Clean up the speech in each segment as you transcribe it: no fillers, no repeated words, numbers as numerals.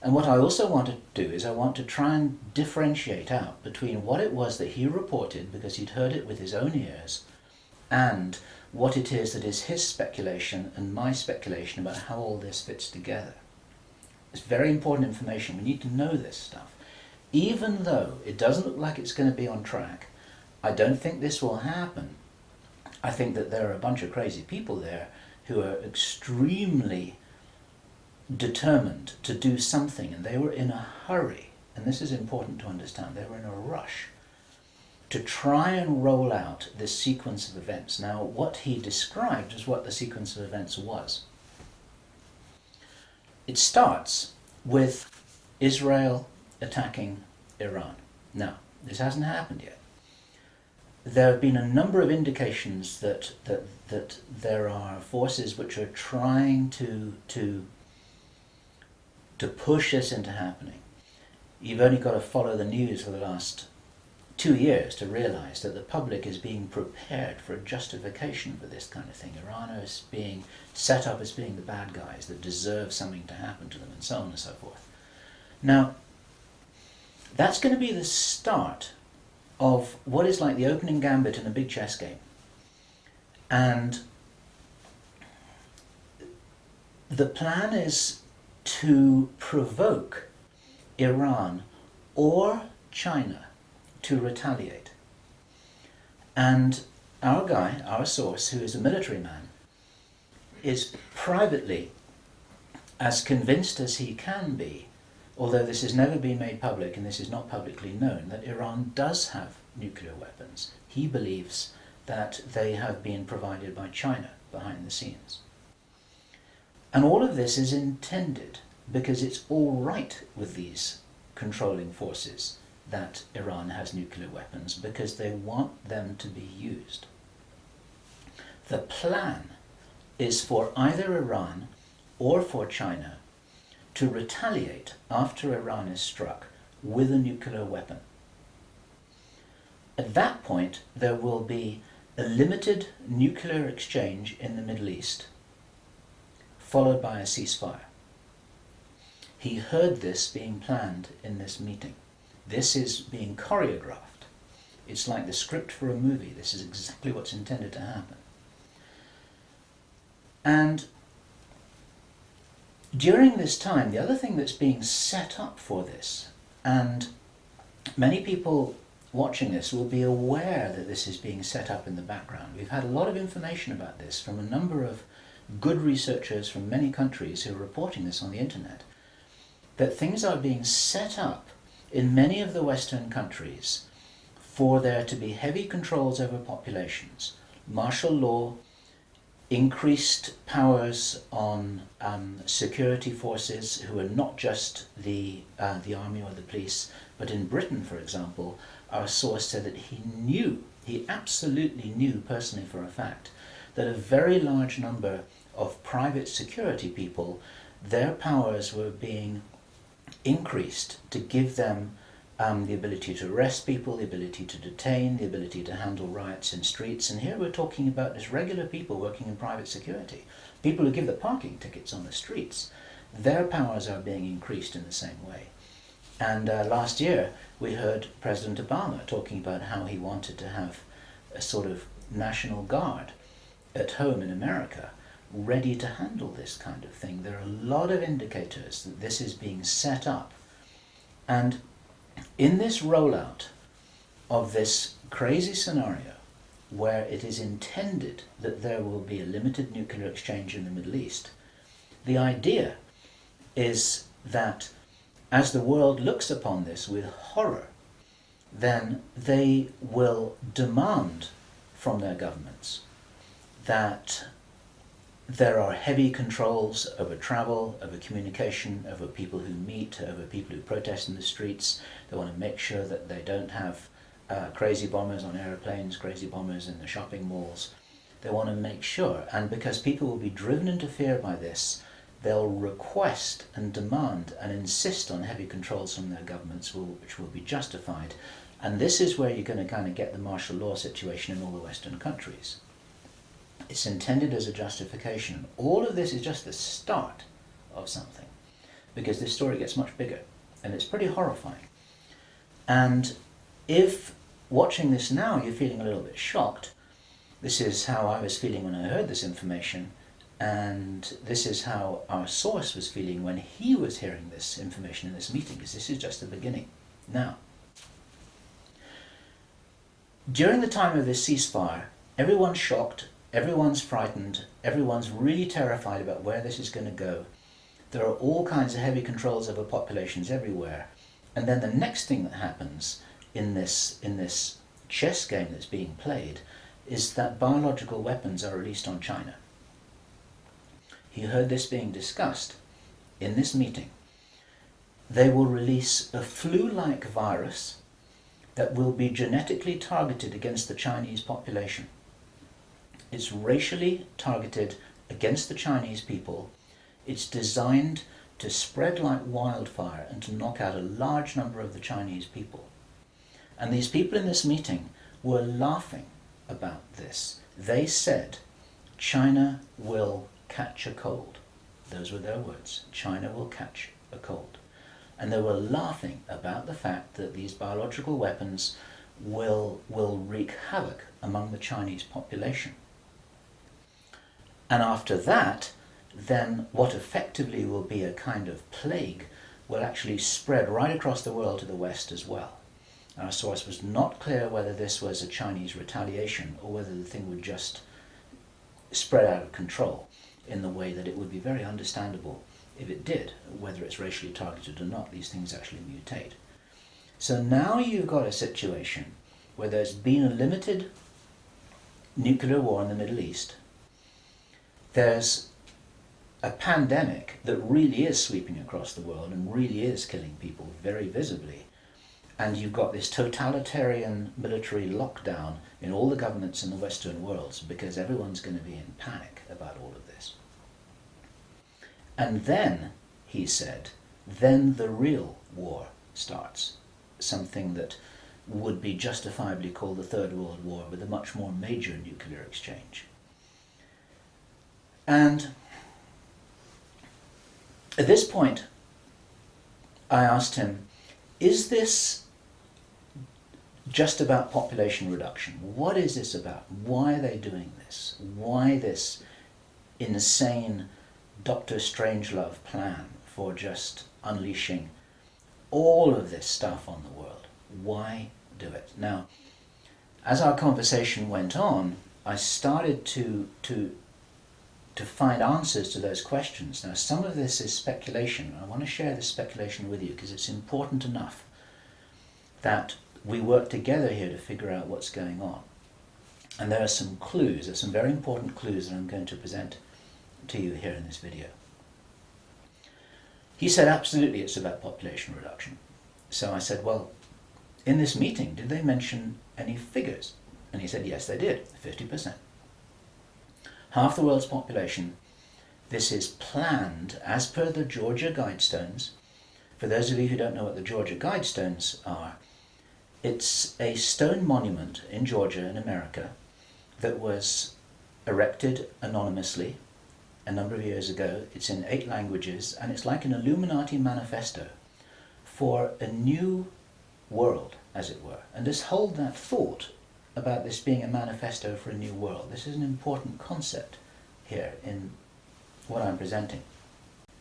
And what I also want to do is I want to try and differentiate out between what it was that he reported, because he'd heard it with his own ears, and what it is that is his speculation and my speculation about how all this fits together. It's very important information. We need to know this stuff. Even though it doesn't look like it's going to be on track, I don't think this will happen. I think that there are a bunch of crazy people there who are extremely determined to do something, and they were in a hurry, and this is important to understand, they were in a rush to try and roll out this sequence of events. Now, what he described is what the sequence of events was. It starts with Israel attacking Iran. Now, this hasn't happened yet. There have been a number of indications that there are forces which are trying to push this into happening. You've only got to follow the news for the last 2 years to realize that the public is being prepared for a justification for this kind of thing. Iran is being set up as being the bad guys that deserve something to happen to them, and so on and so forth. Now, that's going to be the start of what is like the opening gambit in a big chess game. And the plan is to provoke Iran or China to retaliate. And our guy, our source, who is a military man, is privately as convinced as he can be, although this has never been made public and this is not publicly known, that Iran does have nuclear weapons. He believes that they have been provided by China behind the scenes. And all of this is intended because it's all right with these controlling forces that Iran has nuclear weapons, because they want them to be used. The plan is for either Iran or for China to retaliate after Iran is struck with a nuclear weapon. At that point, there will be a limited nuclear exchange in the Middle East, followed by a ceasefire. He heard this being planned in this meeting. This is being choreographed. It's like the script for a movie. This is exactly what's intended to happen. And during this time, the other thing that's being set up for this, and many people watching this will be aware that this is being set up in the background. We've had a lot of information about this from a number of good researchers from many countries who are reporting this on the internet, that things are being set up in many of the Western countries for there to be heavy controls over populations, martial law, increased powers on security forces who are not just the army or the police, but in Britain, for example, our source said that he absolutely knew personally for a fact, that a very large number of private security people, their powers were being increased to give them the ability to arrest people, the ability to detain, the ability to handle riots in streets. And here we're talking about just regular people working in private security, people who give the parking tickets on the streets. Their powers are being increased in the same way. And last year we heard President Obama talking about how he wanted to have a sort of national guard at home in America ready to handle this kind of thing. There are a lot of indicators that this is being set up. And in this rollout of this crazy scenario, where it is intended that there will be a limited nuclear exchange in the Middle East, the idea is that as the world looks upon this with horror, then they will demand from their governments that there are heavy controls over travel, over communication, over people who meet, over people who protest in the streets. They want to make sure that they don't have crazy bombers on airplanes, crazy bombers in the shopping malls. They want to make sure, and because people will be driven into fear by this, they'll request and demand and insist on heavy controls from their governments, which will be justified. And this is where you're going to kind of get the martial law situation in all the Western countries. It's intended as a justification. All of this is just the start of something. because this story gets much bigger, and it's pretty horrifying. And if watching this now you're feeling a little bit shocked, this is how I was feeling when I heard this information, and this is how our source was feeling when he was hearing this information in this meeting, because this is just the beginning. Now, during the time of this ceasefire, everyone's shocked, everyone's frightened, everyone's really terrified about where this is going to go. There are all kinds of heavy controls over populations everywhere. And then the next thing that happens in this chess game that's being played is that biological weapons are released on China. He heard this being discussed in this meeting. They will release a flu-like virus that will be genetically targeted against the Chinese population. It's racially targeted against the Chinese people. It's designed to spread like wildfire and to knock out a large number of the Chinese people. And these people in this meeting were laughing about this. They said, China will catch a cold. Those were their words. China will catch a cold. And they were laughing about the fact that these biological weapons will wreak havoc among the Chinese population. And after that, then what effectively will be a kind of plague will actually spread right across the world to the West as well. Our source was not clear whether this was a Chinese retaliation or whether the thing would just spread out of control in the way that it would be very understandable if it did, whether it's racially targeted or not. These things actually mutate. So now you've got a situation where there's been a limited nuclear war in the Middle East. There's a pandemic that really is sweeping across the world and really is killing people very visibly. And you've got this totalitarian military lockdown in all the governments in the Western world because everyone's going to be in panic about all of this. And then, he said, then the real war starts. Something that would be justifiably called the Third World War, with a much more major nuclear exchange. And at this point, I asked him, is this just about population reduction? What is this about? Why are they doing this? Why this insane Dr. Strangelove plan for just unleashing all of this stuff on the world? Why do it? Now, as our conversation went on, I started to find answers to those questions. Now, some of this is speculation. I want to share this speculation with you because it's important enough that we work together here to figure out what's going on. And there are some clues, there's some very important clues that I'm going to present to you here in this video. He said, absolutely, it's about population reduction. So I said, well, in this meeting, did they mention any figures? And he said, yes, they did, 50%. Half the world's population. This is planned as per the Georgia Guidestones. For those of you who don't know what the Georgia Guidestones are, it's a stone monument in Georgia in America that was erected anonymously a number of years ago. It's in 8 languages, and it's like an Illuminati manifesto for a new world, as it were. And just hold that thought about this being a manifesto for a new world. This is an important concept here in what I'm presenting.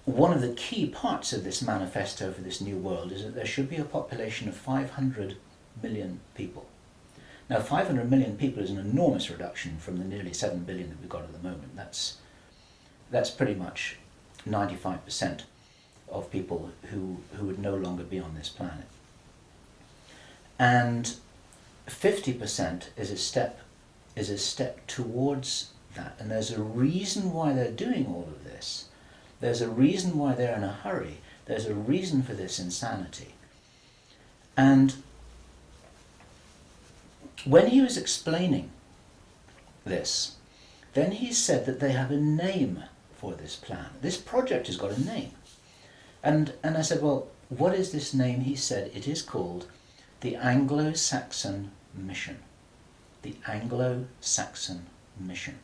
One of the key parts of this manifesto for this new world is that there should be a population of 500 million people. Now, 500 million people is an enormous reduction from the nearly 7 billion that we've got at the moment. That's pretty much 95% of people who would no longer be on this planet. And 50% is a step towards that. And there's a reason why they're doing all of this. There's a reason why they're in a hurry. There's a reason for this insanity. And when he was explaining this, then he said that they have a name for this plan. This project has got a name. And I said, well, what is this name? He said it is called the Anglo-Saxon Mission. The Anglo-Saxon Mission.